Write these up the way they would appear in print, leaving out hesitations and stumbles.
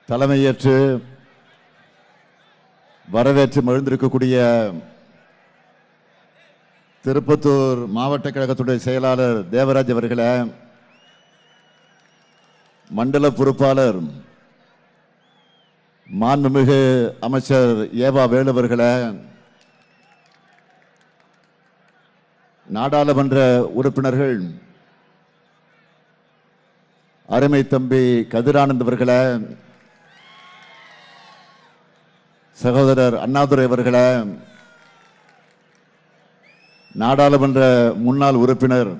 தலைமையேற்று வரவேற்று மகிழ்ந்திருக்கக்கூடிய திருப்பத்தூர் மாவட்ட கழகத்துடைய செயலாளர் தேவராஜ் அவர்களே, மண்டல பொறுப்பாளர் மாண்புமிகு அமைச்சர் ஏவா வேலு அவர்களே, நாடாளுமன்ற உறுப்பினர்கள் அருமை தம்பி கதிரானந்த் அவர்களே, சகோதரர் அண்ணாதுரை அவர்களே, நாடாளுமன்ற முன்னாள் உறுப்பினர்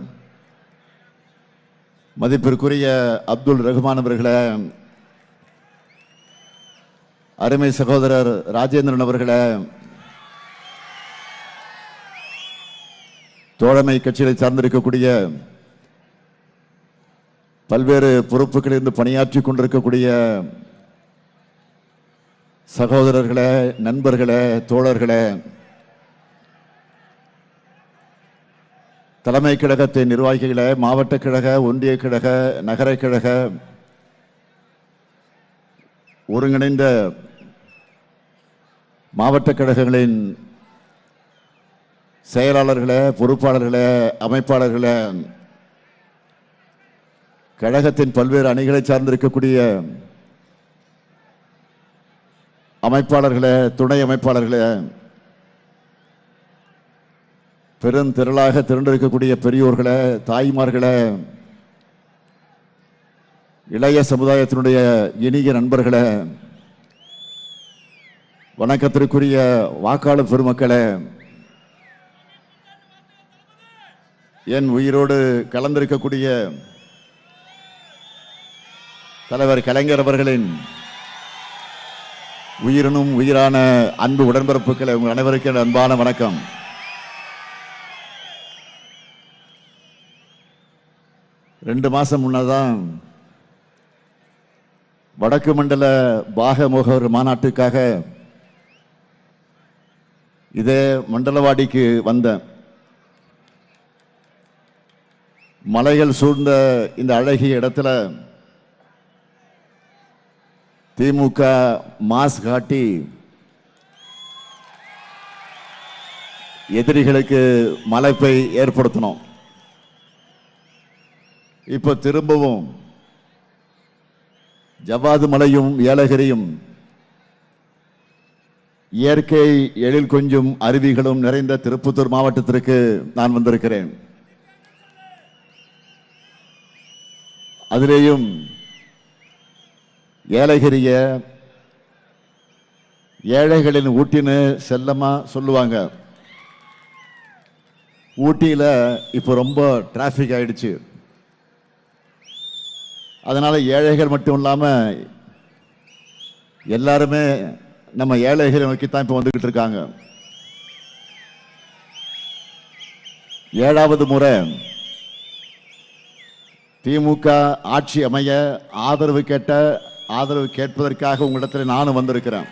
மதிப்பிற்குரிய அப்துல் ரஹ்மான் அவர்களே, அருமை சகோதரர் ராஜேந்திரன் அவர்களே, தோழமை கட்சியை சார்ந்திருக்கக்கூடிய பல்வேறு பொறுப்புகளிலிருந்து பணியாற்றி கொண்டிருக்கக்கூடிய சகோதரர்களே, நண்பர்களே, தோழர்களே, தலைமை கழகத்தின் நிர்வாகிகளே, மாவட்ட கழக, ஒன்றிய கழக, நகர கழக ஒருங்கிணைந்த மாவட்ட கழகங்களின் செயலாளர்களே, பொறுப்பாளர்களே, அமைப்பாளர்களே, கழகத்தின் பல்வேறு அணிகளை சார்ந்திருக்கக்கூடிய அமைப்பாளர்களே, துணை அமைப்பாளர்களே, பெருந்திரளாக திரண்டிருக்கக்கூடிய பெரியோர்களே, தாய்மார்களே, இளைய சமுதாயத்தினுடைய இனிய நண்பர்களே, வணக்கத்திற்குரிய வாக்காளர் பெருமக்களே, என் உயிரோடு கலந்திருக்கக்கூடிய தலைவர் கலைஞர் அவர்களின் உயிரினும் உயிரான அன்பு உடன்பிறப்புகளை உங்கள் அனைவருக்கும் அன்பான வணக்கம். ரெண்டு மாசம் முன்னதான் வடக்கு மண்டல பாக முகவர் மாநாட்டுக்காக இதே மண்டலவாடிக்கு வந்தேன். மலைகள் சூழ்ந்த இந்த அழகிய இடத்துல திமுக மாஸ் காட்டி எதிரிகளுக்கு மலைப்பை ஏற்படுத்தணும். இப்ப திரும்பவும் ஜவ்வாது மலையும் ஏலகிரியும் இயற்கை எழில் கொஞ்சும் அருவிகளும் நிறைந்த திருப்பத்தூர் மாவட்டத்திற்கு நான் வந்திருக்கிறேன். அதிலேயும் ஏலகிரிய ஏழைகளின் ஊட்டின்னு செல்லமா சொல்லுவாங்க. ஊட்டியில இப்போ ரொம்ப டிராபிக் ஆயிடுச்சு. அதனால ஏழைகள் மட்டும் இல்லாம எல்லாருமே நம்ம ஏழைகளை நோக்கித்தான் இப்போ வந்துகிட்டு இருக்காங்க. 7வது முறை திமுக ஆட்சி அமைய ஆதரவு கேட்பதற்காக உங்களிடத்தில் நானும் வந்திருக்கிறேன்.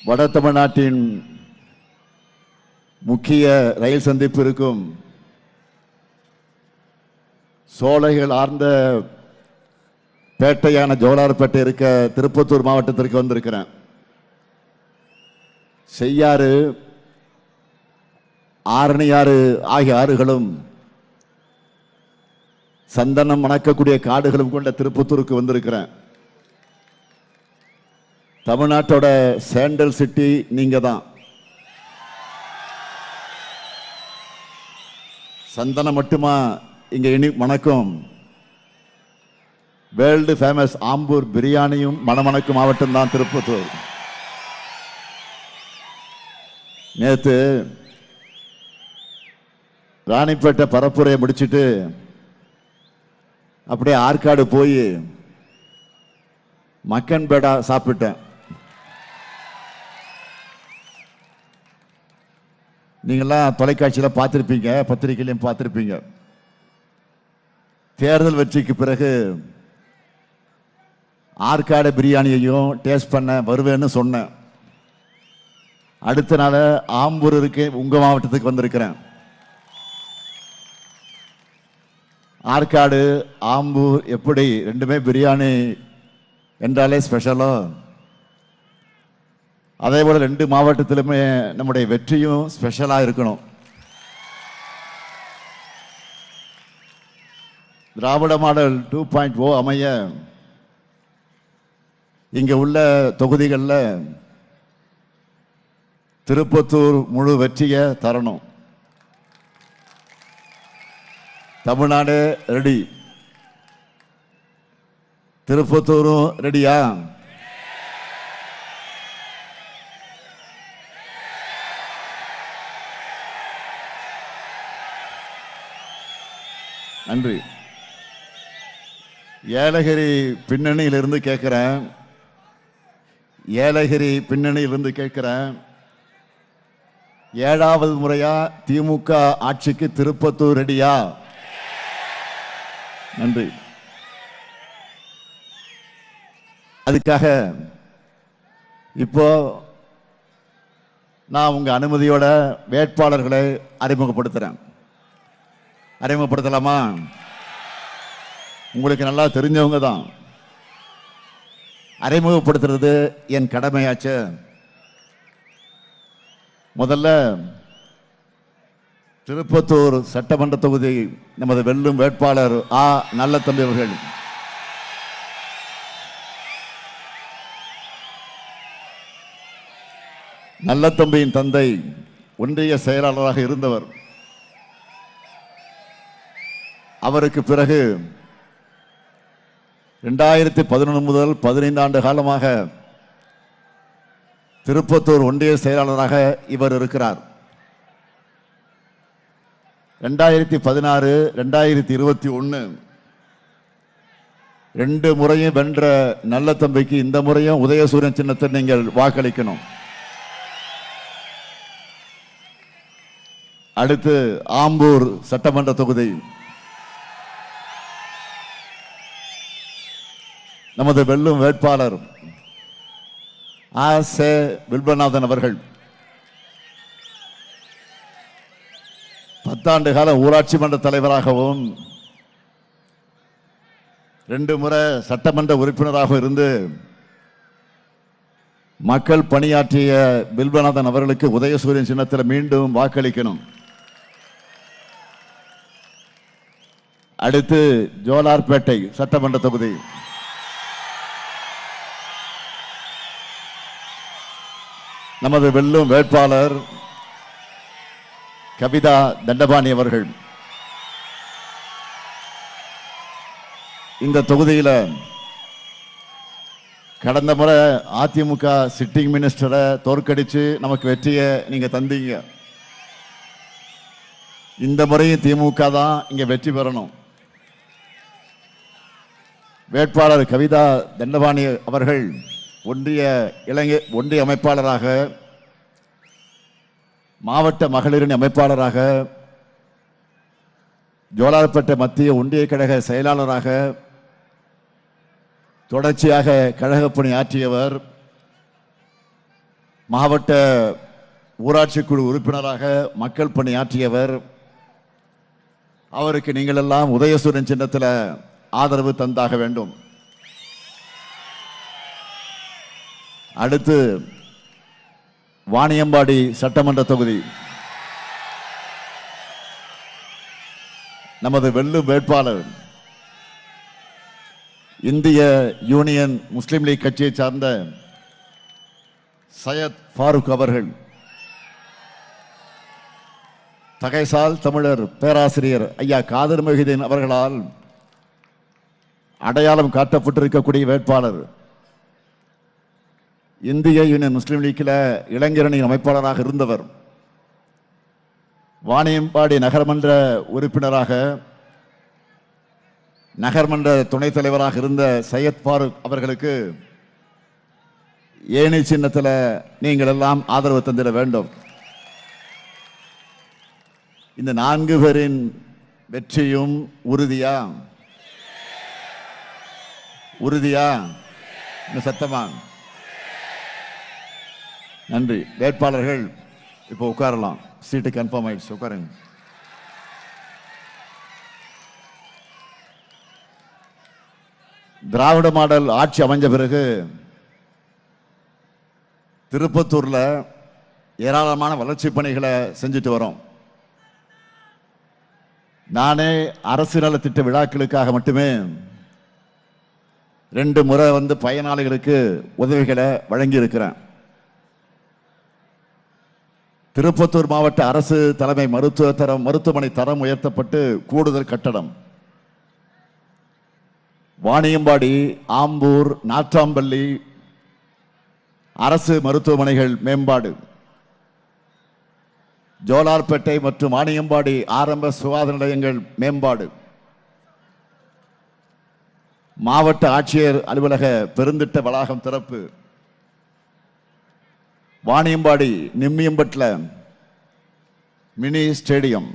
வட தமிழ்நாட்டின் முக்கிய ரயில் சந்திப்பு இருக்கும் சோலைகள் ஆர்ந்த பேட்டையான ஜோலார்பேட்டை இருக்க திருப்பத்தூர் மாவட்டத்திற்கு வந்திருக்கிறேன். செய்யாறு, ஆரணியாறு ஆகிய ஆறுகளும் சந்தனம் மணக்கக்கூடிய காடுகளும் கொண்ட திருப்பத்தூருக்கு வந்திருக்கிறேன். தமிழ்நாட்டோட சாண்டல் சிட்டி நீங்க தான். சந்தனம் மட்டுமா இங்க இனி மணக்கும், வேர்ல்டு ஃபேமஸ் ஆம்பூர் பிரியாணியும் மணமணக்கும் மாவட்டம் தான் திருப்பத்தூர். நேத்து ராணிப்பேட்டை பரப்புரையை முடிச்சுட்டு அப்படியே ஆற்காடு போய் மக்கன் பேடா சாப்பிட்டேன். நீங்களாம் தொலைக்காட்சியில் பார்த்துருப்பீங்க, பத்திரிகையிலையும் பார்த்துருப்பீங்க. தேர்தல் வெற்றிக்கு பிறகு ஆற்காடு பிரியாணியையும் டேஸ்ட் பண்ண வருவேன்னு சொன்னேன். அடுத்த நாள் ஆம்பூருக்கு உங்க மாவட்டத்துக்கு வந்திருக்கிறேன். ஆற்காடு, ஆம்பூர் எப்படி ரெண்டுமே பிரியாணி என்றாலே ஸ்பெஷலோ, அதே போல 2 மாவட்டத்திலுமே நம்முடைய வெற்றியும் ஸ்பெஷலா இருக்கணும். திராவிட மாடல் 2.0 அமைய இங்க உள்ள தொகுதிகளில் திருப்பத்தூர் முழு வெற்றியை தரணும். தமிழ்நாடு ரெடி, திருப்பத்தூரும் ரெடியா? நன்றி. ஏலகிரி பின்னணியிலிருந்து கேட்கிறேன், ஏலகிரி பின்னணியிலிருந்து கேட்கிறேன், 7வது முறையா திமுக ஆட்சிக்கு திருப்பத்தூர் ரெடியா? நன்றி. அதுக்காக இப்போ நான் உங்க அனுமதியோட வேட்பாளர்களை அறிமுகப்படுத்துறேன். அறிமுகப்படுத்தலாமா? உங்களுக்கு நல்லா தெரிஞ்சவங்க தான். அறிமுகப்படுத்துறது என் கடமையாச்சு. முதல்ல திருப்பத்தூர் சட்டமன்ற தொகுதி நமது வெல்லும் வேட்பாளர் ஆ. நல்லதம்பி அவர்கள். நல்லதம்பியின் தந்தை ஒன்றிய செயலாளராக இருந்தவர். அவருக்கு பிறகு 2011 முதல் 15 ஆண்டு காலமாக திருப்பத்தூர் ஒன்றிய செயலாளராக இவர் இருக்கிறார். 2016, 2021 2 முறையும் வென்ற நல்லதம்பிக்கு இந்த முறையும் உதயசூரியன் சின்னத்தை நீங்கள் வாக்களிக்கணும். அடுத்து ஆம்பூர் சட்டமன்ற தொகுதி நமது வெல்லும் வேட்பாளர் ஆ.சே. வில்வநாதன் அவர்கள். 10 ஆண்டு கால ஊராட்சி மன்ற தலைவராகவும் 2 முறை சட்டமன்ற உறுப்பினராக இருந்து மக்கள் பணியாற்றிய வில்வநாதன் அவர்களுக்கு உதயசூரியன் சின்னத்தில் மீண்டும் வாக்களிக்கணும். அடுத்து ஜோலார்பேட்டை சட்டமன்ற தொகுதி நமது வெல்லும் வேட்பாளர் கவிதா தண்டபாணி அவர்கள். இந்த தொகுதியில் கடந்த முறை அதிமுக சிட்டிங் மினிஸ்டரை தோற்கடிச்சு நமக்கு வெற்றியை நீங்க தந்தீங்க. இந்த முறையும் திமுக தான் இங்க வெற்றி பெறணும். வேட்பாளர் கவிதா தண்டபாணி அவர்கள் ஒன்றிய அமைப்பாளராக, மாவட்ட மகளிரணி அமைப்பாளராக, ஜோலார்பேட்டை மத்திய ஒன்றிய கழக செயலாளராக தொடர்ச்சியாக கழக பணி ஆற்றியவர். மாவட்ட ஊராட்சி குழு உறுப்பினராக மக்கள் பணி ஆற்றியவர். அவருக்கு நீங்கள் எல்லாம் உதயசூரியன் சின்னத்தில் ஆதரவு தந்தாக வேண்டும். அடுத்து வாணியம்பாடி சட்டமன்ற தொகுதி நமது வெல்லும் வேட்பாளர் இந்திய யூனியன் முஸ்லிம் லீக் கட்சியை சார்ந்த சையத் ஃபாரூக் அவர்கள். தகைசால் தமிழர் பேராசிரியர் ஐயா காதர் மொஹிதீன் அவர்களால் அடையாளம் காட்டப்பட்டிருக்கக்கூடிய வேட்பாளர். இந்திய யூனியன் முஸ்லிம் லீக்கில் இளைஞரணி அமைப்பாளராக இருந்தவர். வாணியம்பாடி நகர்மன்ற உறுப்பினராக, நகர்மன்ற துணைத் தலைவராக இருந்த சையத் ஃபாரூக் அவர்களுக்கு ஏணி சின்னத்தில் நீங்கள் எல்லாம் ஆதரவு தந்திட வேண்டும். இந்த 4 பேரின் வெற்றியும் உறுதியா? உறுதியா? சத்தமா? நன்றி. வேட்பாளர்கள் இப்போ உட்காரலாம். சீட்டு கன்ஃபார்ம் ஆயிடுச்சு, உட்காருங்க. திராவிட மாடல் ஆட்சி அமைஞ்ச பிறகு திருப்பத்தூர்ல ஏராளமான வளர்ச்சி பணிகளை செஞ்சுட்டு வரோம். நானே அரசு நலத்திட்ட விழாக்களுக்காக மட்டுமே 2 முறை வந்து பயனாளிகளுக்கு உதவிகளை வழங்கி இருக்கிறேன். திருப்பத்தூர் மாவட்ட அரசு தலைமை மருத்துவமனை தரம் உயர்த்தப்பட்டு கூடுதல் கட்டடம், வாணியம்பாடி, ஆம்பூர், நாற்றாம்பள்ளி அரசு மருத்துவமனைகள் மேம்பாடு, ஜோலார்பேட்டை மற்றும் வாணியம்பாடி ஆரம்ப சுகாதார நிலையங்கள் மேம்பாடு, மாவட்ட ஆட்சியர் அலுவலக பெருந்திட்ட வளாகம் திறப்பு, வாணியம்பாடி நிம்மியம்பட்டில் மினி ஸ்டேடியம்,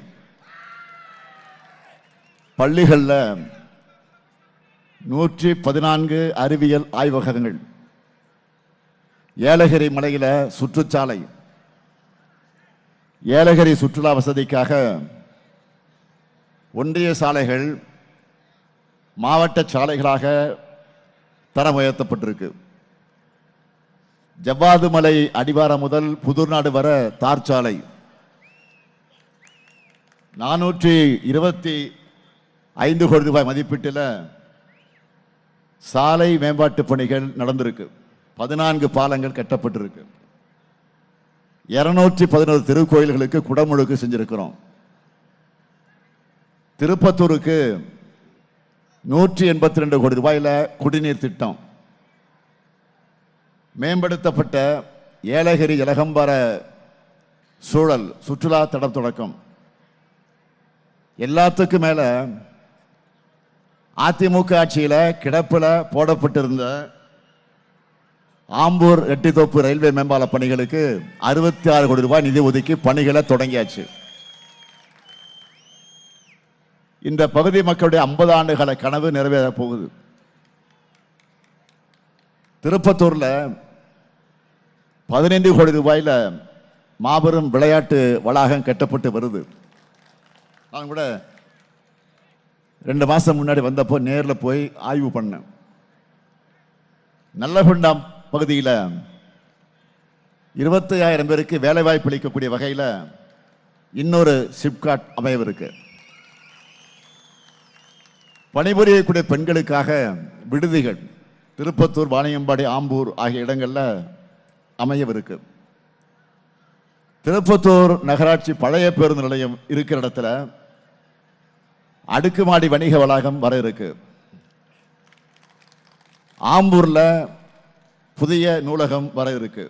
பள்ளிகளில் 114 அறிவியல் ஆய்வகங்கள், ஏலகிரி மலையில சுற்றுச்சாலை, ஏலகிரி சுற்றுலா வசதிக்காக ஒன்றிய சாலைகள் மாவட்ட சாலைகளாக தரம் உயர்த்தப்பட்டிருக்கு. ஜவ்வாது மலை அடிவாரம் முதல் புதுர்நாடு வர தார் சாலை, 425 கோடி ரூபாய் மதிப்பீட்டில் சாலை மேம்பாட்டு பணிகள் நடந்திருக்கு. 14 பாலங்கள் கட்டப்பட்டிருக்கு. 211 திருக்கோயில்களுக்கு குடமுழுக்கு செஞ்சிருக்கிறோம். திருப்பத்தூருக்கு 182 கோடி ரூபாயில குடிநீர் திட்டம், மேம்படுத்தப்பட்ட ஏலகிரி இலகம்பர சூழல் சுற்றுலா தடம் தொடக்கம். எல்லாத்துக்கும் மேல அதிமுக ஆட்சியில கிடப்பில் போடப்பட்டிருந்த ஆம்பூர் ரெட்டித்தோப்பு ரயில்வே மேம்பால பணிகளுக்கு 66 கோடி ரூபாய் நிதி ஒதுக்கி பணிகளை தொடங்கியாச்சு. இந்த பகுதி மக்களுடைய 50 ஆண்டுகால கனவு நிறைவேற போகுது. திருப்பத்தூர்ல 15 கோடி ரூபாயில மாபெரும் விளையாட்டு வளாகம் கட்டப்பட்டு வருது. நான் கூட 2 மாசம் முன்னாடி வந்தப்போ நேரில் போய் ஆய்வு பண்ணேன். நல்லகுண்டாம் பகுதியில் 25,000 பேருக்கு வேலை வாய்ப்பு அளிக்கக்கூடிய வகையில் இன்னொரு சிப்காட் அமையவிருக்கு. பணிபுரியக்கூடிய பெண்களுக்காக விடுதிகள் திருப்பத்தூர், வாணியம்பாடி, ஆம்பூர் ஆகிய இடங்களில் அமையவிருக்கு. திருப்பத்தூர் நகராட்சி பழைய பேருந்து நிலையம் இருக்கிற இடத்துல அடுக்குமாடி வணிக வளாகம் வர இருக்கு. ஆம்பூர்ல புதிய நூலகம் வர இருக்கு.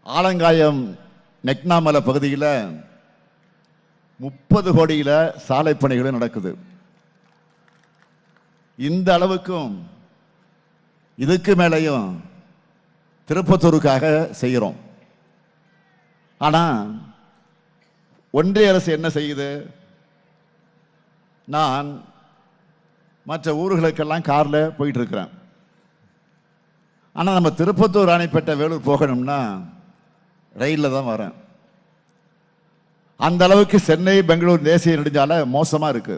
ஆலங்காயம் நெக்னாமலை பகுதியில் 30 கோடியில சாலை பணிகளும் நடக்குது. இந்த அளவுக்கும் இதுக்கு மேலையும் திருப்பத்தூருக்காக செய்கிறோம். ஆனா ஒன்றிய அரசு என்ன செய்யுது? நான் மற்ற ஊர்களுக்கெல்லாம் கார்ல போயிட்டு இருக்கிறேன். ஆனா நம்ம திருப்பத்தூர், ராணிப்பேட்டை, வேலூர் போகணும்னா ரயில்ல தான் வரேன். அந்த அளவுக்கு சென்னை, பெங்களூர் தேசிய நெடுஞ்சாலை மோசமா இருக்கு.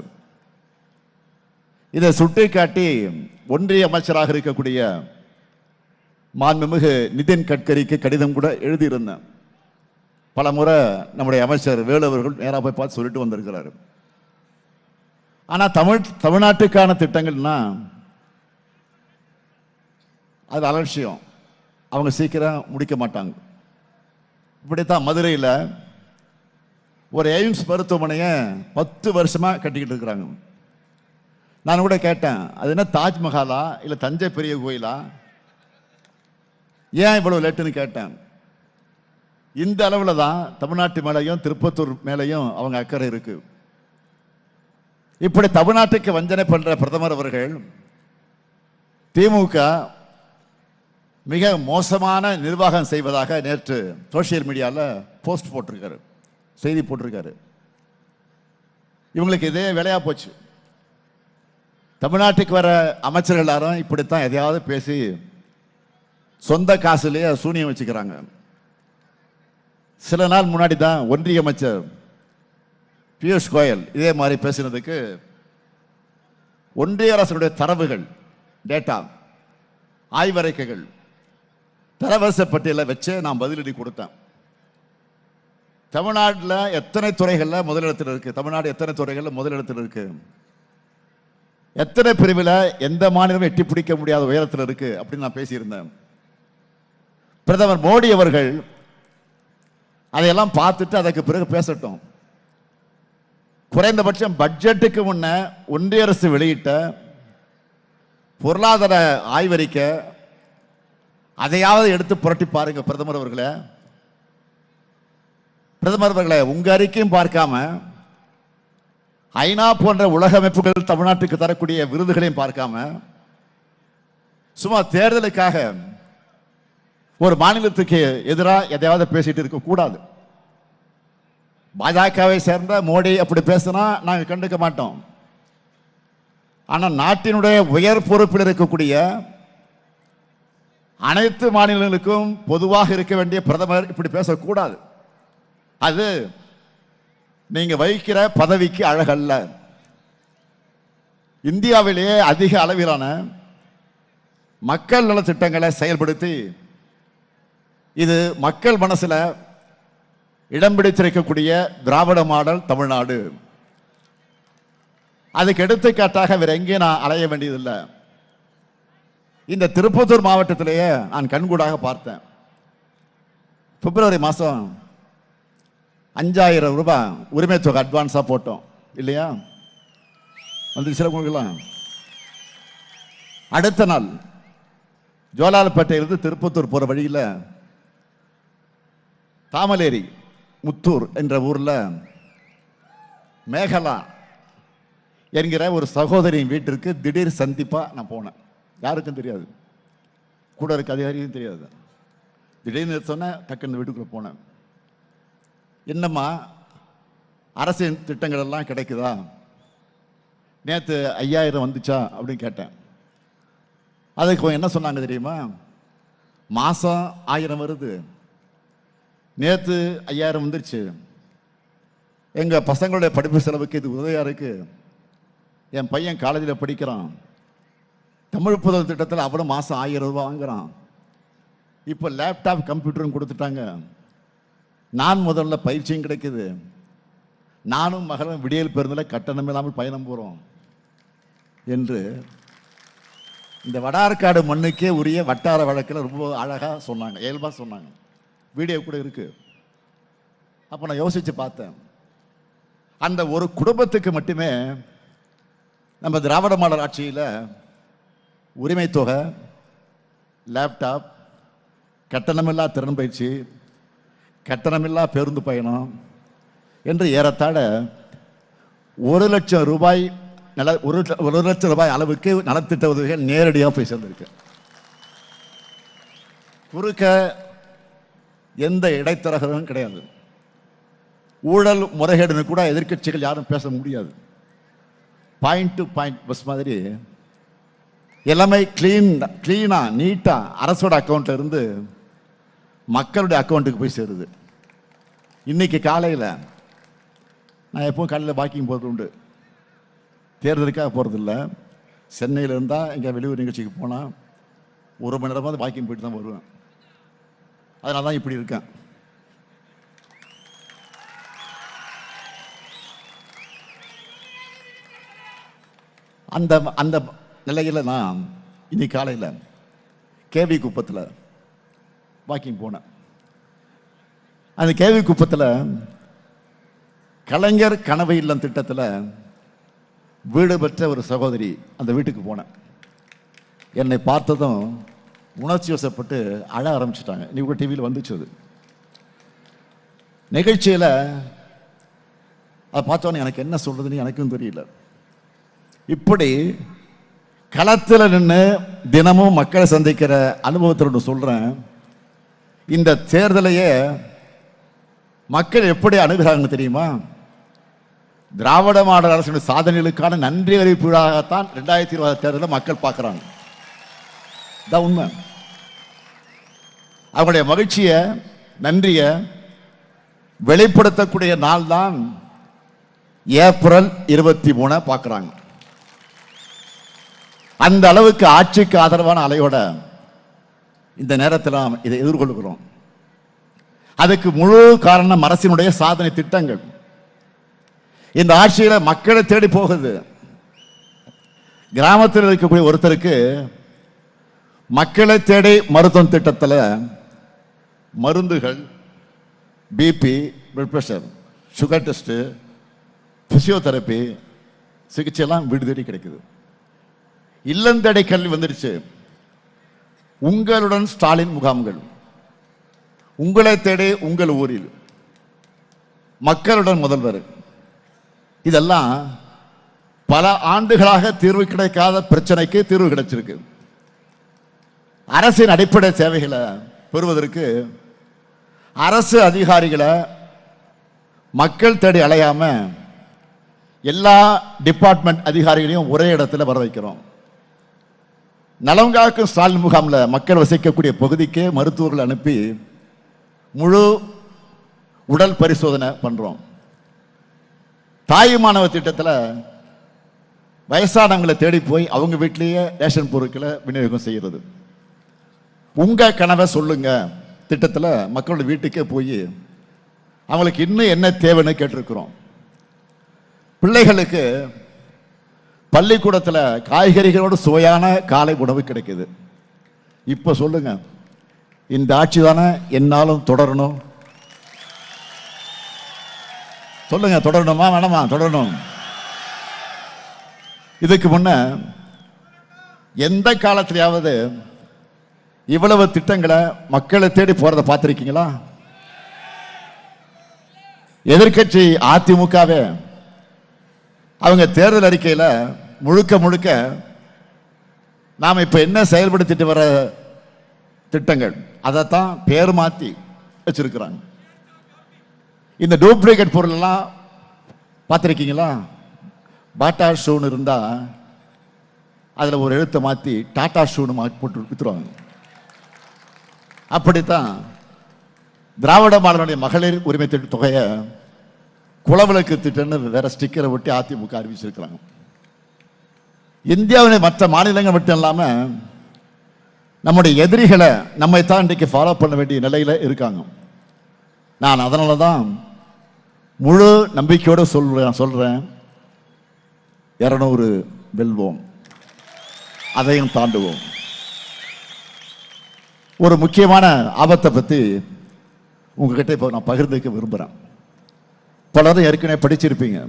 இதை சுட்டிக்காட்டி ஒன்றிய அமைச்சராக இருக்கக்கூடிய மாண்புமிகு நிதின் கட்கரிக்கு கடிதம் கூட எழுதியிருந்தேன். பல முறை நம்முடைய அமைச்சர் வேலு அவர்கள் நேராக போய் பார்த்து சொல்லிட்டு வந்திருக்கிறாரு. ஆனா தமிழ்நாட்டுக்கான திட்டங்கள்னா அது அலட்சியம், அவங்க சீக்கிரம் முடிக்க மாட்டாங்க. இப்படித்தான் மதுரையில் ஒரு எய்ம்ஸ் மருத்துவமனையை 10 வருஷமா கட்டிக்கிட்டு இருக்கிறாங்க. நான் கூட கேட்டேன், அது என்ன தாஜ்மஹாலா இல்லை தஞ்சை பெரிய கோயிலா, ஏன் இவ்வளவு லேட்டுன்னு கேட்டேன். இந்த அளவில் தான் தமிழ்நாட்டு மேலையும் திருப்பத்தூர் மேலையும் அவங்க அக்கறை இருக்கு. இப்படி தமிழ்நாட்டுக்கு வஞ்சனை பண்ற பிரதமர் அவர்கள் திமுக மிக மோசமான நிர்வாகம் செய்வதாக நேற்று சோசியல் மீடியாவில் போஸ்ட் போட்டிருக்காரு, செய்தி போட்டிருக்காரு. இவங்களுக்கு இதே வேலையா போச்சு. தமிழ்நாட்டுக்கு வர அமைச்சர்கள் எல்லாரும் இப்படித்தான் எதையாவது பேசி சொந்த காசுலேயே சூனியம் வச்சுக்கிறாங்க. சில நாள் முன்னாடி தான் ஒன்றிய அமைச்சர் பியூஷ் கோயல் இதே மாதிரி பேசினதுக்கு ஒன்றிய அரசுடைய தரவுகள், டேட்டா, ஆய்வறிக்கைகள், தரவரிசை பட்டியலை வச்சு நான் பதிலடி கொடுத்தேன். தமிழ்நாட்டில் எத்தனை துறைகளில் முதலிடத்தில் இருக்கு, தமிழ்நாடு எத்தனை துறைகளில் முதலிடத்தில் இருக்கு, எத்தனை பிரிவில் எந்த மாநிலமும் எட்டி பிடிக்க முடியாத உயரத்தில் இருக்கு அப்படின்னு நான் பேசியிருந்தேன். பிரதமர் மோடி அவர்கள் அதையெல்லாம் பார்த்துட்டு அதற்கு பிறகு பேசட்டும். குறைந்தபட்சம் பட்ஜெட்டுக்கு முன்ன ஒன்றிய அரசு வெளியிட்ட பொருளாதார ஆய்வறிக்கை அதையாவது எடுத்து புரட்டி பாருங்க பிரதமர் அவர்களே. பிரதமர் அவர்களே, உங்க அறிக்கையும் பார்க்காம ஐநா போன்ற உலக அமைப்புகள் தமிழ்நாட்டுக்கு தரக்கூடிய விருதுகளையும் பார்க்காம சும்மா தேர்தலுக்காக ஒரு மாநிலத்துக்கு எதிராக எதையாவது பேசிட்டு இருக்க கூடாது. பாஜகவை சேர்ந்த மோடி அப்படி பேசினா நாங்கள் கண்டுக்க மாட்டோம். ஆனால் நாட்டினுடைய உயர் பொறுப்பில் இருக்கக்கூடிய அனைத்து மாநிலங்களுக்கும் பொதுவாக இருக்க வேண்டிய பிரதமர் இப்படி பேசக்கூடாது. அது நீங்க வகிக்கிற பதவிக்கு அழகல்ல. இந்தியாவிலேயே அதிக அளவிலான மக்கள் நல திட்டங்களை செயல்படுத்தி இது மக்கள் மனசுல இடம் பிடித்திருக்கக்கூடிய திராவிட மாடல் தமிழ்நாடு. அதுக்கு எடுத்துக்காட்டாக வேற எங்கேயும் நான் அலைய வேண்டியதில்லை. இந்த திருப்பத்தூர் மாவட்டத்திலேயே நான் கண்கூடாக பார்த்தேன். பிப்ரவரி மாதம் 5000 ரூபாய் உரிமை தொகை அட்வான்ஸாக போட்டோம் இல்லையா, வந்து சில கொடுக்கலாம். அடுத்த நாள் ஜோலார்பேட்டையிலிருந்து திருப்பத்தூர் போகிற வழியில் தாமலேரி முத்தூர் என்ற ஊரில் மேகலா என்கிற ஒரு சகோதரியின் வீட்டிற்கு திடீர் சந்திப்பாக நான் போனேன். யாருக்கும் தெரியாது, கூட இருக்க அதிகாரியும் தெரியாது. திடீர்னு சொன்னேன், டக்குன்னு வீட்டுக்குள்ளே போனேன். என்னம்மா அரசின் திட்டங்கள் எல்லாம் கிடைக்குதா, நேற்று 5000 வந்துச்சா அப்படின்னு கேட்டேன். அதுக்கு என்ன சொன்னாங்க தெரியுமா, மாதம் 1000 வருது, நேற்று 5000 வந்துருச்சு, எங்கள் பசங்களுடைய படிப்பு செலவுக்கு இது உதவியாக இருக்கு, என் பையன் காலேஜில் படிக்கிறான், தமிழ் புதல் திட்டத்தில் அவனும் மாதம் 1000 ரூபாய் வாங்குறான், இப்போ லேப்டாப் கம்ப்யூட்டரும் கொடுத்துட்டாங்க, நான் முதல்ல பயிற்சியும் கிடைக்குது, நானும் மகளும் விடியல் பேருந்தில் கட்டணம் இல்லாமல் பயணம் போகிறோம் என்று இந்த வடார்காடு மண்ணுக்கே உரிய வட்டார வழக்கில் ரொம்ப அழகாக சொன்னாங்க, இயல்பாக சொன்னாங்க. வீடியோ கூட இருக்கு. அப்போ நான் யோசித்து பார்த்தேன், அந்த ஒரு குடும்பத்துக்கு மட்டுமே நம்ம திராவிட மாடல் ஆட்சியில் உரிமை தொகை, லேப்டாப், கட்டணமில்லா திறன் பயிற்சி, கட்டணமில்லா பேருந்து பயணம் என்று ஏறத்தாழ 1,00,000 ரூபாய் ஒரு லட்சம் ரூபாய் அளவுக்கு நலத்திட்ட உதவிகள் நேரடியாக போய் சேர்ந்திருக்கு. குறுக்க எந்த இடைத்தரகரும் கிடையாது. ஊழல் முறைகேடுன்னு கூட எதிர்க்கட்சிகள் யாரும் பேச முடியாது. பாயிண்ட் டு பாயிண்ட் பஸ் மாதிரி எல்லாமே கிளீனா நீட்டா அரசோட அக்கௌண்ட்ல இருந்து மக்களுடைய அக்கௌண்ட்டுக்கு போய் சேருது. இன்னைக்கு காலையில் நான் எப்பவும் காலையில் வாக்கிங் போகிறது உண்டு. தேர்தலுக்காக போகிறதில்ல. சென்னையில் இருந்தால் எங்கே வெளியூர் நிகழ்ச்சிக்கு போனால் 1 மணி நேரமாவது வாக்கிங் போயிட்டு தான் வருவேன். அதனால தான் இப்படி இருக்கேன். அந்த அந்த நிலையில் நான் இன்னைக்கு காலையில் கேவி குப்பத்தில் வாக்கிங் போனேன். அந்த கேவி குப்பத்தில் கலைஞர் கனவு இல்லம் திட்டத்தில் வீடு பெற்ற ஒரு சகோதரி அந்த வீட்டுக்கு போனேன். என்னை பார்த்ததும் உணர்ச்சி வசப்பட்டு அழ ஆரம்பிச்சிட்டாங்க. நீ கூட டிவியில் வந்துச்சு. அது நிகழ்ச்சியில் அதை பார்த்தோன்னே எனக்கு என்ன சொல்றதுன்னு எனக்கும் தெரியல. இப்படி களத்தில் நின்று தினமும் மக்களை சந்திக்கிற அனுபவத்தில் சொல்றேன், இந்த தேர்தலையே மக்கள் எப்படி அணுகிறாங்க தெரியுமா? திராவிட மாடல் அரசுடைய சாதனைகளுக்கான நன்றி அறிவிப்பு விழாகத்தான் 2020 தேர்தலில் மக்கள் பார்க்குறாங்க. இதான் உண்மை. அவங்களுடைய மகிழ்ச்சியை, நன்றியை வெளிப்படுத்தக்கூடிய நாள் தான் ஏப்ரல் 23 பார்க்குறாங்க. அந்த அளவுக்கு ஆட்சிக்கு ஆதரவான அலையோட இந்த நேரத்தில் நாம் இதை எதிர்கொள்கிறோம். அதுக்கு முழு காரணம் அரசினுடைய சாதனை திட்டங்கள். இந்த ஆட்சியில மக்களை தேடி போகுது. கிராமத்தில் இருக்கக்கூடிய ஒருத்தருக்கு மக்களை தேடி மருத்துவம் திட்டத்தில் மருந்துகள், BP, blood pressure, sugar test, physiotherapy சிகிச்சை எல்லாம் வீடு தேடி கிடைக்குது. இல்லந்தடை கல்வி வந்துடுச்சு. உங்களுடன் ஸ்டாலின் முகாம்கள், உங்களை தேடி உங்கள் ஊரில், மக்களுடன் முதல்வர், இதெல்லாம் பல ஆண்டுகளாக தீர்வு கிடைக்காத பிரச்சனைக்கு தீர்வு கிடைச்சிருக்கு. அரசின் அடிப்படை சேவைகளை பெறுவதற்கு அரசு அதிகாரிகளை மக்கள் தேடி அலையாம எல்லா டிபார்ட்மெண்ட் அதிகாரிகளையும் ஒரே இடத்துல வர வைக்கிறோம். நலங்காக்கும் ஸ்டாலின் முகாமில் மக்கள் வசிக்கக்கூடிய பகுதிக்கு மருத்துவர்கள் அனுப்பி முழு உடல் பரிசோதனை பண்றோம். தாய் மாணவ திட்டத்தில் வயசானவங்களை தேடி போய் அவங்க வீட்டிலேயே ரேஷன் பொருட்களை விநியோகம் செய்கிறது. உங்க கனவை சொல்லுங்க திட்டத்தில் மக்களோட வீட்டுக்கே போய் அவங்களுக்கு இன்னும் என்ன தேவைன்னு கேட்டிருக்கிறோம். பிள்ளைகளுக்கு பள்ளிக்கூடத்தில் காய்கறிகளோடு சுவையான காலை உணவு கிடைக்குது. இப்ப சொல்லுங்க, இந்த ஆட்சி தானே என்னாலும் தொடரணும்? சொல்லுங்க, தொடரணுமா வேணாமா? தொடரணும். இதுக்கு முன்ன எந்த காலத்திலேயாவது இவ்வளவு திட்டங்களை மக்களை தேடி போறதை பார்த்திருக்கீங்களா? எதிர்கட்சி அதிமுகவே அவங்க தேர்தல் அறிக்கையில் முழுக்க முழுக்க நாம் இப்ப என்ன செயல்படுத்திட்டு வர திட்டங்கள் அதைத்தான் பேர் மாத்தி வச்சிருக்கிறாங்க. இந்த டூப்ளிகேட் பொருள் எல்லாம் பார்த்திருக்கீங்களா? பாட்டா ஷூன்னு இருந்தா அதுல ஒரு எழுத்தை மாத்தி டாடா ஷூன்னு போட்டு வித்துருவாங்க. அப்படித்தான் திராவிட மாடலுடைய மகளிர் உரிமை திட்ட தொகையை குளவிளக்கு திட்டம்னு வேற ஸ்டிக்கரை ஒட்டி அதிமுக அறிவிச்சிருக்கிறாங்க. இந்தியாவின் மற்ற மாநிலங்கள் மட்டும் இல்லாம நம்முடைய எதிரிகளை நம்மை தான் இன்றைக்கு ஃபாலோ பண்ண வேண்டிய நிலையில இருக்காங்க. நான் அதனால தான் முழு நம்பிக்கையோடு சொல்றேன் 200 வெல்வோம், அதையும் தாண்டுவோம். ஒரு முக்கியமான ஆபத்தை பத்தி உங்ககிட்ட இப்போ நான் பகிர்ந்துக்க விரும்புகிறேன். பலரும் ஏற்கனவே படிச்சிருப்பீங்க.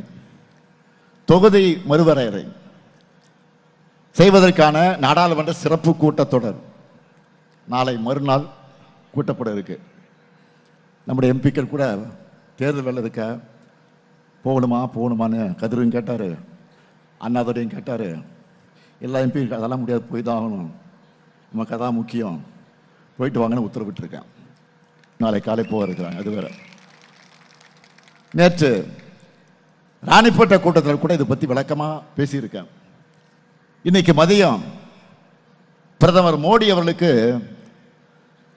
தொகுதி மறுவரையறை செய்வதற்கான நாடாளுமன்ற சிறப்பு கூட்டத்தொடர் நாளை மறுநாள் கூட்டப்பட இருக்கு. நம்முடைய எம்பிக்கள் கூட தேர்தல் வேலை இருக்க போகணுமான்னு கதிரும் கேட்டாரு, அண்ணாதுரையும் கேட்டாரு. எல்லா எம்பி அதெல்லாம் முடியாது, போய் தான் ஆகணும், நமக்கு அதான் முக்கியம், போயிட்டு வாங்கன்னு உத்தரவிட்டிருக்கேன். நாளை காலை போக இருக்கிறாங்க. அது வேற. நேற்று ராணிப்பேட்டை கூட்டத்தில் கூட இதை பத்தி விளக்கமா பேசியிருக்கேன். இன்னைக்கு மதியம் பிரதமர் மோடி அவர்களுக்கு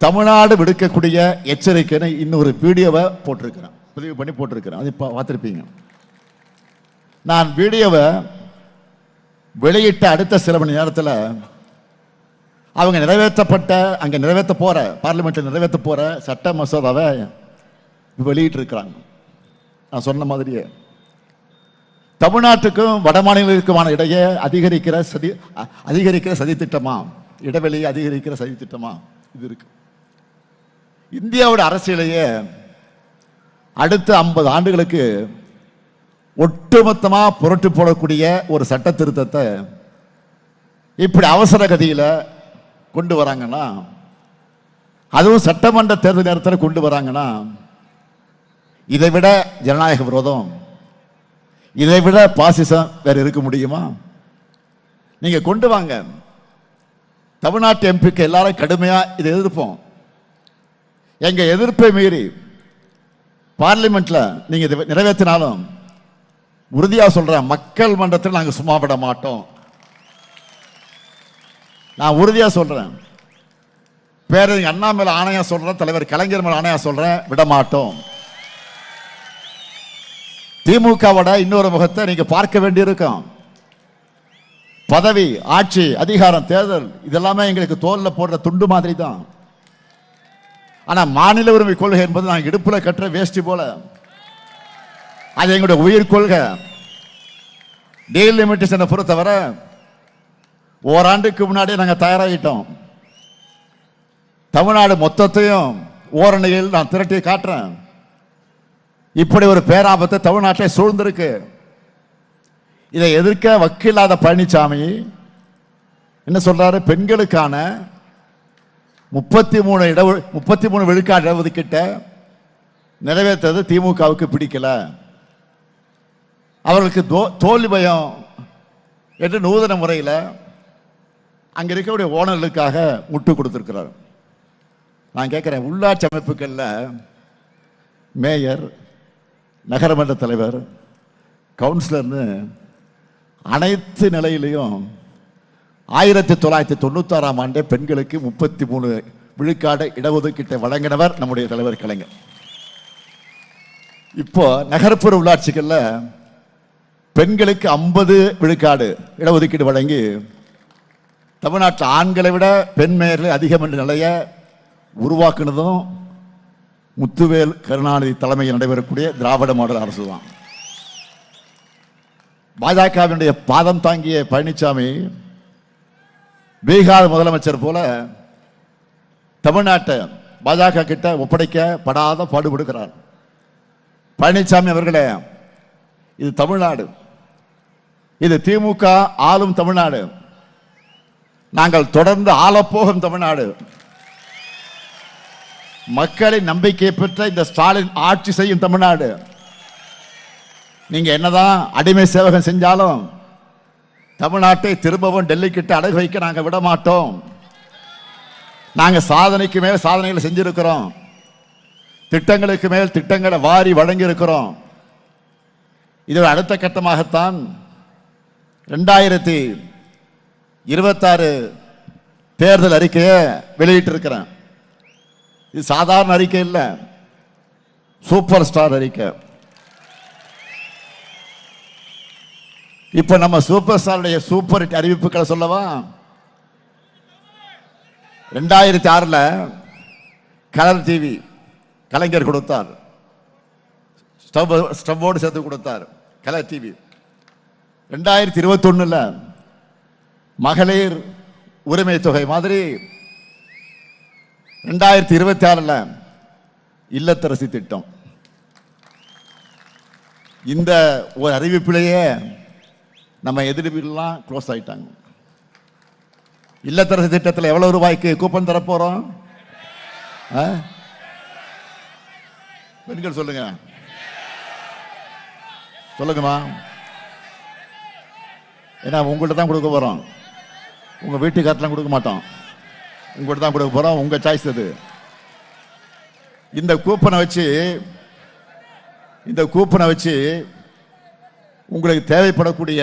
தமிழ்நாடு விடுக்கக்கூடிய எச்சரிக்கைன்னு இன்னொரு வீடியோவை போட்டிருக்கிறேன், பதிவு பண்ணி போட்டிருக்கிறேன். அது பார்த்திருப்பீங்க. நான் வீடியோவை வெளியிட்ட அடுத்த சில மணி நேரத்தில் அவங்க நிறைவேற்ற போற பார்லிமெண்ட்ல நிறைவேற்ற போற சட்ட மசோதாவை வெளியிட்டு இருக்கிறாங்க. நான் சொன்ன மாதிரியே தமிழ்நாட்டுக்கும் வட மாநிலங்களுக்குமான இடையே அதிகரிக்கிற சதி திட்டமா, இடைவெளியை அதிகரிக்கிற சதி திட்டமா இது இருக்கு. இந்தியாவோட அரசியலையே அடுத்த 50 ஆண்டுகளுக்கு ஒட்டுமொத்தமா புரட்டு போடக்கூடிய ஒரு சட்ட திருத்தத்தை இப்படி அவசர கதியில கொண்டு வராங்கன்னா, அதுவும் சட்டமன்ற தேர்தல் நேரத்தில் கொண்டு வராங்கன்னா, இதை விட ஜனநாயக விரோதம், இதை விட பாசிசம் வேற இருக்க முடியுமா? நீங்க கொண்டு வாங்க. தமிழ்நாட்டு எம்பிக்கு எல்லாரும் கடுமையா இதை எதிர்ப்போம். எங்க எதிர்ப்பை மீறி பார்லிமெண்ட்ல நீங்க இதை நிறைவேற்றினாலும் உறுதியா சொல்றேன், மக்கள் மன்றத்தில் நாங்க சும்மா விட மாட்டோம். நான் உறுதியா சொல்றேன். பேரறிஞர் அண்ணா மேல ஆணையா சொல்றேன், தலைவர் கலைஞர் மேல ஆணையா சொல்றேன், விட மாட்டோம். திமுகவோட இன்னொரு முகத்தை நீங்க பார்க்க வேண்டியிருக்கும். பதவி, ஆட்சி, அதிகாரம், தேர்தல் இதெல்லாமே எங்களுக்கு தோல்ல போடுற துண்டு மாதிரி தான். ஆனா மாநில உரிமை கொள்கை என்பது நான் இடுப்புல கட்டுற வேஷ்டி போல. அது எங்களுடைய உயிர் கொள்கை. டீலிமிட்டேஷனை பொறுத்தவரை ஓராண்டுக்கு முன்னாடியே நாங்கள் தயாராகிட்டோம். தமிழ்நாடு மொத்தத்தையும் ஓரணியில் நான் திரட்டி காட்டுறேன். இப்படி ஒரு பேராபத்தை தமிழ்நாட்டை சூழ்ந்திருக்கு. இதை எதிர்க்க வக்கில்லாத பழனிசாமி என்ன சொல்றாரு? பெண்களுக்கான 33 விழுக்காடு இடஒதுக்கீட்ட நிறைவேற்றது திமுகவுக்கு பிடிக்கல, அவர்களுக்கு தோல்வி பயம் என்று நூதன முறையில் அங்க இருக்கக்கூடிய ஓனர்களுக்காக முட்டு கொடுத்திருக்கிறார். நான் கேட்கிறேன், உள்ளாட்சி அமைப்புகளில் மேயர், நகரமன்ற தலைவர், கவுன்சிலர்னு அனைத்து நிலையிலையும் 1996ஆம் ஆண்டே பெண்களுக்கு 33 விழுக்காடு இடஒதுக்கீட்டை வழங்கினவர் நம்முடைய தலைவர் கலைஞர். இப்போ நகர்ப்புற உள்ளாட்சிகளில் பெண்களுக்கு 50 விழுக்காடு இடஒதுக்கீடு வழங்கி தமிழ்நாட்டில் ஆண்களை விட பெண் மேயர்கள் அதிகம் என்ற நிலையை உருவாக்குனதும் முத்துவேல் கருணாநிதி தலைமையில் நடைபெறக்கூடிய திராவிட மாடல் அரசு தான். பாஜகவினுடைய பாதம் தாங்கிய பழனிசாமி பீகார் முதலமைச்சர் போல தமிழ்நாட்டை பாஜக கிட்ட ஒப்படைக்கப்படாத பாடுபடுகிறார். பழனிசாமி அவர்களே, இது தமிழ்நாடு, இது திமுக ஆளும் தமிழ்நாடு, நாங்கள் தொடர்ந்து ஆளப்போகும் தமிழ்நாடு. மக்களின் நம்பிக்கை பெற்ற இந்த ஸ்டாலின் ஆட்சி செய்யும் தமிழ்நாடு. நீங்க என்னதான் அடிமை சேவகம் செஞ்சாலும் தமிழ்நாட்டை திரும்பவும் டெல்லி கிட்ட அடகு வைக்க நாங்க விட மாட்டோம். நாங்க சாதனைக்கு மேல் சாதனைகளை செஞ்சிருக்கிறோம், திட்டங்களுக்கு மேல் திட்டங்களை வாரி வழங்கி இருக்கிறோம். இது அடுத்த கட்டமாகத்தான் 2026 தேர்தல் அறிக்கையை வெளியிட்டிருக்கிறேன். இது சாதாரண அறிக்கை இல்ல, சூப்பர் ஸ்டார் அறிக்கை. இப்ப நம்ம சூப்பர் ஸ்டாருடைய சூப்பர் ஹிட் அறிவிப்புகளை சொல்லவா? 2006 கலர் டிவி கலைஞர் கொடுத்தார், ஸ்டவ்வோடு சேர்த்து கொடுத்தார் கலர் டிவி. 2021 மகளிர் உரிமை தொகை மாதிரி 2026 இல்லத்தரசி திட்டம். இந்த ஒரு அறிவிப்பிலேயே நம்ம எதிர்ப்புலாம் க்ளோஸ் ஆயிட்டாங்க. இல்லத்தரசி திட்டத்தில் எவ்வளவு ரூபாய்க்கு கூப்பன் தர போறோம்? பெண்கள் சொல்லுங்க, சொல்லுங்கம்மா. ஏன்னா உங்கள்கிட்ட தான் கொடுக்க போறோம், உங்க வீட்டுக்காரலாம் கொடுக்க மாட்டோம், உங்கள்கிட்ட தான் கொடுக்க போறோம், உங்க சாய்ஸ் அது. இந்த கூப்பனை வச்சு உங்களுக்கு தேவைப்படக்கூடிய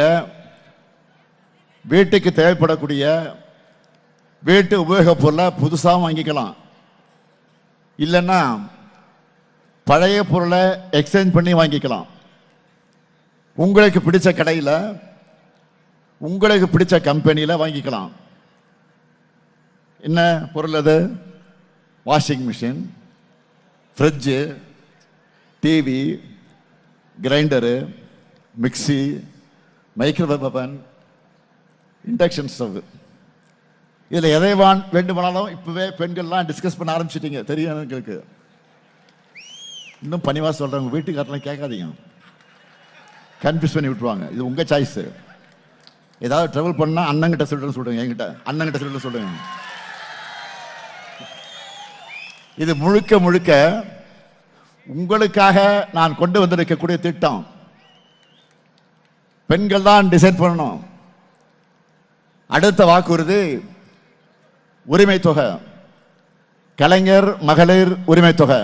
வீட்டுக்கு தேவைப்படக்கூடிய வீட்டு உபயோகப் பொருளை புதுசாக வாங்கிக்கலாம். இல்லைன்னா பழைய பொருளை எக்ஸ்சேஞ்ச் பண்ணி வாங்கிக்கலாம். உங்களுக்கு பிடிச்ச கடையில், உங்களுக்கு பிடிச்ச கம்பெனியில் வாங்கிக்கலாம். என்ன பொருள் அது? Washing machine, fridge, TV, grinder, mixie, microwave oven, induction stove. இதில் எதை வேண்டுமானாலும் இப்பவே பெண்கள்லாம் டிஸ்கஸ் பண்ண ஆரம்பிச்சிட்டீங்க, தெரியும் எங்களுக்கு. இன்னும் பணிவாக சொல்கிறேன், உங்கள் வீட்டுக்காரெல்லாம் கேட்காதீங்க, கன்ஃபியூஸ் பண்ணி விட்டுருவாங்க. இது உங்கள் சாய்ஸு. ஏதாவது ட்ராவல் பண்ணால் அண்ணங்கிட்ட சொல்லுங்க, என்கிட்ட அண்ணங்கிட்ட சொல்லுங்க. இது முழுக்க முழுக்க உங்களுக்காக நான் கொண்டு வந்திருக்கக்கூடிய திட்டம். பெண்கள் தான் டிசைட் பண்ணணும். அடுத்த வாக்குறுதி உரிமை தொகை, கலைஞர் மகளிர் உரிமை தொகை.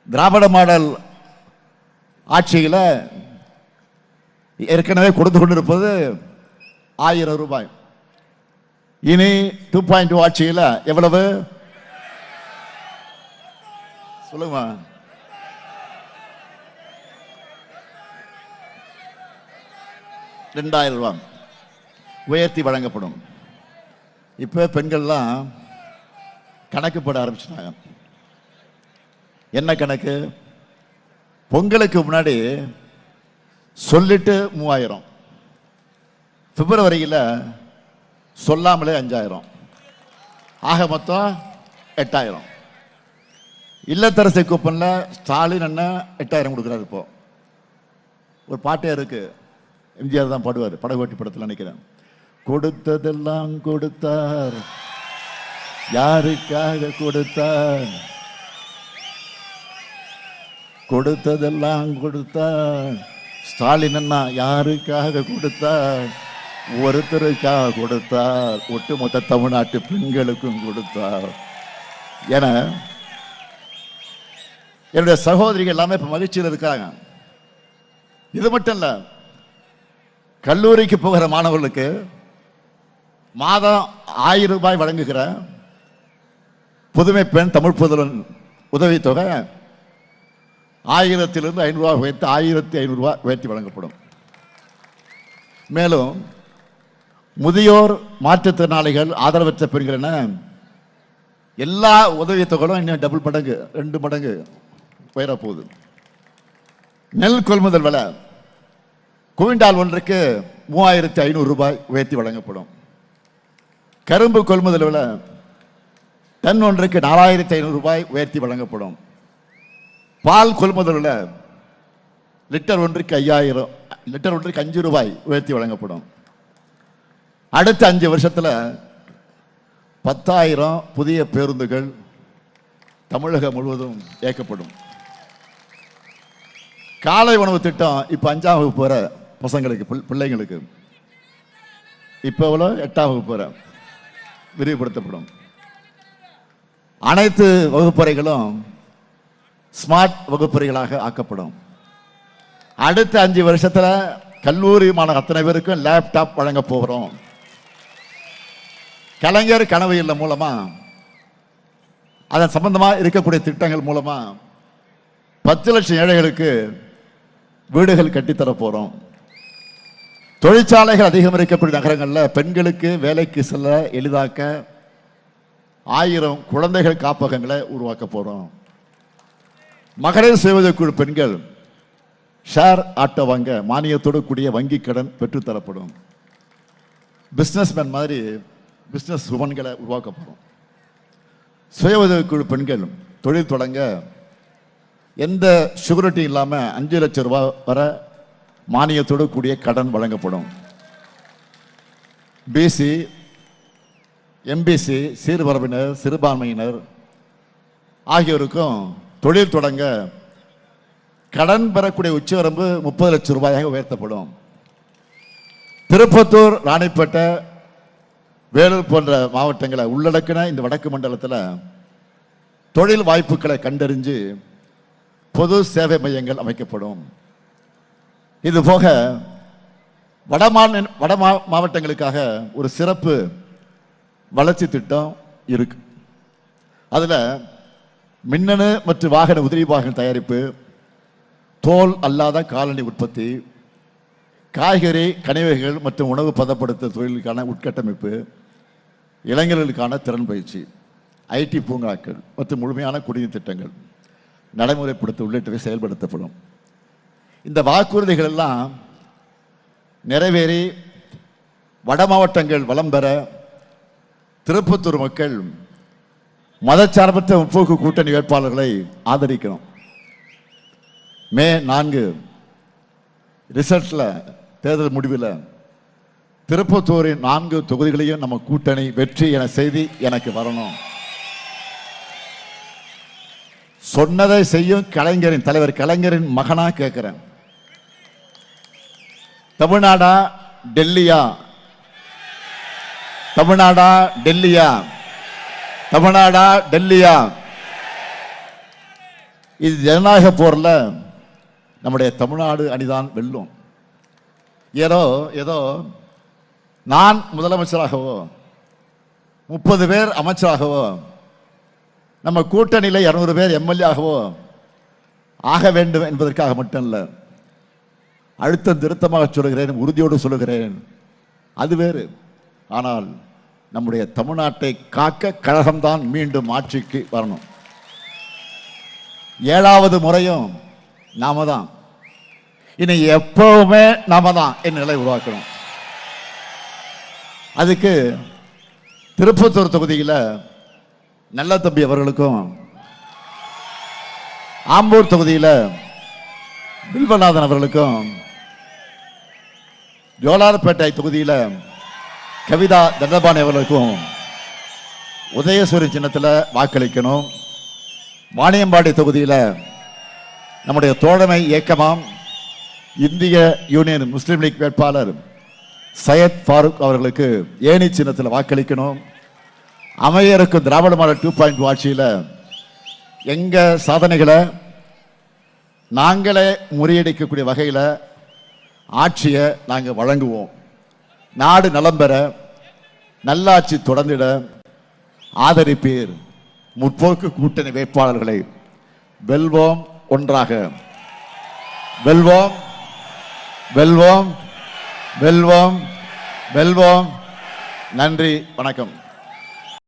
திராவிட மாடல் ஆட்சியில் ஏற்கனவே கொடுத்து கொண்டிருப்பது 1000 ரூபாய். இனி 2.2 ஆட்சியில் எவ்வளவு சொல்லுங்க? 2000 ரூபாய். உயர்த்தி வழங்கப்படும். இப்போ பெண்கள்லாம் கணக்கு போட ஆரம்பிச்சிட்டாங்க. என்ன கணக்கு? பொங்கலுக்கு முன்னாடி சொல்லிட்டு 3000, பிப்ரவரியில் சொல்லாமலே 5000, ஆக மொத்தம் 8000. இல்லத்தரசி கூப்பனில் ஸ்டாலின் அண்ணன் 8000 கொடுக்குறாரு. இப்போ ஒரு பாட்டே இருக்கு, எம்ஜிஆர் தான் பாடுவார், படகோட்டி படத்தில் நினைக்கிறேன். கொடுத்ததெல்லாம் கொடுத்தார், யாருக்காக கொடுத்தார், கொடுத்ததெல்லாம் கொடுத்தார், ஸ்டாலின் அண்ணா யாருக்காக கொடுத்தார், ஒருத்தருக்காக கொடுத்தார், ஒட்டுமொத்த தமிழ்நாட்டு பெண்களுக்கும் கொடுத்தார் என என்னுடைய சகோதரிகள் எல்லாமே இப்ப மகிழ்ச்சியில் இருக்காங்க. இது மட்டும் இல்ல, கல்லூரிக்கு போகிற மாணவர்களுக்கு மாதம் 1000 ரூபாய் வழங்குகிற புதுமை பெண் தமிழ் புதல்வன் உதவித்தொகை 1000 500 ரூபாய் உயர்த்தி 1500 ரூபாய் உயர்த்தி வழங்கப்படும். மேலும் முதியோர், மாற்றுத்திறனாளிகள், ஆதரவற்ற பெண்கள் என எல்லா உதவித்தொகைகளும் இன்னும் டபுள் மடங்கு 2 மடங்கு உயரப்போகுது. நெல் கொள்முதல் விலை குவிண்டால் ஒன்றுக்கு 3500 ரூபாய் உயர்த்தி வழங்கப்படும். கரும்பு கொள்முதல் விலை டன் ஒன்றுக்கு 4500 ரூபாய் உயர்த்தி வழங்கப்படும். பால் கொள்முதல் விலை லிட்டர் ஒன்றுக்கு 5 ரூபாய் உயர்த்தி வழங்கப்படும். அடுத்த 5 வருஷத்துல 10,000 புதிய பேருந்துகள் தமிழகம் முழுவதும் இயக்கப்படும். காலை உணவு திட்டம் இப்ப 5ஆம் வகுப்பு வர பசங்களுக்கு, பிள்ளைங்களுக்கு இப்ப 8ஆம் வகுப்பு வர விரிவுபடுத்தப்படும். அனைத்து வகுப்பறைகளும் ஸ்மார்ட் வகுப்பறைகளாக ஆக்கப்படும். அடுத்த 5 வருஷத்துல கல்லூரி மாணவர் அத்தனை பேருக்கும் லேப்டாப் வழங்க போகிறோம். கலைஞர் கனவு இல்லம் மூலமா, அதன் சம்பந்தமா இருக்கக்கூடிய திட்டங்கள் மூலமா 10 லட்சம் ஏழைகளுக்கு வீடுகள் கட்டித்தர போறோம். தொழிற்சாலைகள் அதிகம் இருக்கக்கூடிய நகரங்களில் பெண்களுக்கு வேலைக்கு செல்ல எளிதாக்க 1000 குழந்தைகள் காப்பகங்களை உருவாக்க போறோம். மகளிர் சுய உதவிக்குழு பெண்கள் ஷேர் ஆட்டோ வாங்க மானியத்தோடு கூடிய வங்கி கடன் பெற்றுத்தரப்படும். பிசினஸ்மேன் மாதிரி பிசினஸ் உமன்களை உருவாக்க போறோம். சுய உதவிக்குழு பெண்கள் தொழில் தொடங்க எந்த செக்யூரிட்டி இல்லாம 5 லட்சம் ரூபாய் வரை மானியத்தோடு கூடிய கடன் வழங்கப்படும். பிசி, எம்பிசி, சீர்மரபினர், சிறுபான்மையினர் ஆகியோருக்கும் தொழில் தொடங்க கடன் பெறக்கூடிய உச்சவரம்பு 30 லட்சம் ரூபாயாக உயர்த்தப்படும். திருப்பத்தூர், ராணிப்பேட்டை, வேலூர் போன்ற மாவட்டங்களை உள்ளடக்கின இந்த வடக்கு மண்டலத்தில் தொழில் வாய்ப்புகளை கண்டறிஞ்சு பொது சேவை மையங்கள் அமைக்கப்படும். இது போக வட மாவட்டங்களுக்காக ஒரு சிறப்பு வளர்ச்சி திட்டம் இருக்கு. அதுல மின்னணு மற்றும் வாகன உதிரி வாகன தயாரிப்பு, தோல் அல்லாத காலணி உற்பத்தி, காய்கறி, கனிவகைகள் மற்றும் உணவு பதப்படுத்த தொழிலுக்கான உட்கட்டமைப்பு, இளைஞர்களுக்கான திறன் பயிற்சி, ஐடி பூங்காக்கள் மற்றும் முழுமையான குடிநீர் திட்டங்கள் நடைமுறைப்படுத்த உள்ளிட்டவை செயல்படுத்தப்படும். இந்த வாக்குறுதிகள் எல்லாம் நிறைவேறி வட மாவட்டங்கள் வளம் பெற திருப்பத்தூர் மக்கள் மதச்சார்பற்ற முற்போக்கு கூட்டணி வேட்பாளர்களை ஆதரிக்கணும். மே 4 ரிசல்ட்ல, தேர்தல் முடிவில் திருப்பத்தூரின் 4 தொகுதிகளையும் நம்ம கூட்டணி வெற்றி என செய்தி எனக்கு வரணும். சொன்னதை செய்யும் கலைஞரின், தலைவர் கலைஞரின் மகனா கேட்கிறேன். தமிழ்நாடா டெல்லியா? தமிழ்நாடா டெல்லியா? தமிழ்நாடா டெல்லியா? இது ஜனநாயக போர்ல நம்முடைய தமிழ்நாடு அணிதான் வெல்லும். ஏதோ நான் முதலமைச்சராகவோ 30 பேர் அமைச்சராகவோ நம்ம கூட்டணியில 200 பேர் எம்எல்ஏ ஆகவோ ஆக வேண்டும் என்பதற்காக மட்டும் இல்ல, அழுத்தம் திருத்தமாக சொல்லுகிறேன், உறுதியோடு சொல்லுகிறேன், அது வேறு. ஆனால் நம்முடைய தமிழ்நாட்டை காக்க கழகம்தான் மீண்டும் ஆட்சிக்கு வரணும். 7வது முறையும் நாம தான், இனி எப்பவுமே நாம தான் என் நிலை உருவாக்கணும். அதுக்கு திருப்பத்தூர் தொகுதியில் நல்ல தம்பி அவர்களுக்கும், ஆம்பூர் தொகுதியில் வில்வநாதன் அவர்களுக்கும், ஜோலார்பேட்டை தொகுதியில் கவிதா தண்டபாணி அவர்களுக்கும் உதயசூரியன் சின்னத்தில் வாக்களிக்கணும். வாணியம்பாடி தொகுதியில் நம்முடைய தோழமை இயக்கமாம் இந்திய யூனியன் முஸ்லீம் லீக் வேட்பாளர் சையத் ஃபாரூக் அவர்களுக்கு ஏணி சின்னத்தில் வாக்களிக்கணும். அமையருக்கு திராவிட மாடல் 2.0 ஆட்சியில் எங்க சாதனைகளை நாங்களே முறியடிக்கக்கூடிய வகையில் ஆட்சியை நாங்கள் வழங்குவோம். நாடு நலம் பெற, நல்லாட்சி தொடர்ந்திட ஆதரிப்பீர். முற்போக்கு கூட்டணி வேட்பாளர்களை வெல்வோம், ஒன்றாக வெல்வோம், வெல்வோம், வெல்வோம், வெல்வோம். நன்றி, வணக்கம்.